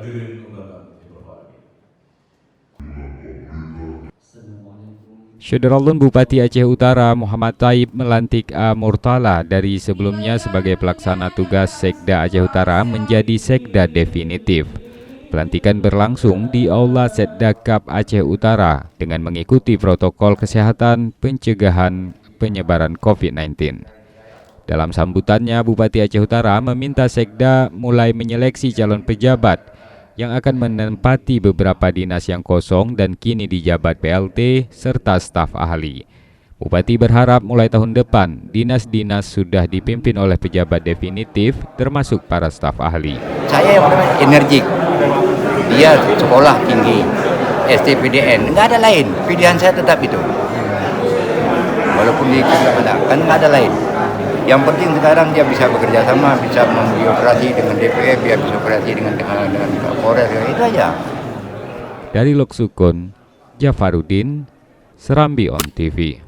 Hadirin undangan yang berbahagia. Syederalun Bupati Aceh Utara Muhammad Taib melantik A. Murtala dari sebelumnya sebagai pelaksana tugas Sekda Aceh Utara menjadi Sekda definitif. Pelantikan berlangsung di Aula Setda Kap Aceh Utara dengan mengikuti protokol kesehatan pencegahan penyebaran COVID-19. Dalam sambutannya, Bupati Aceh Utara meminta Sekda mulai menyeleksi calon pejabat yang akan menempati beberapa dinas yang kosong dan kini dijabat PLT serta staf ahli. Bupati berharap mulai tahun depan dinas-dinas sudah dipimpin oleh pejabat definitif termasuk para staf ahli. Saya yang pertama energik, dia sekolah tinggi, STPDN, nggak ada lain, pilihan saya tetap itu. Walaupun di kan nggak ada lain. Yang penting sekarang dia bisa bekerja sama, bisa membioperasi dengan DPR, dia bisa operasi dengan Kapolres, itu aja. Dari Loksukun, Jafarudin, Serambi On TV.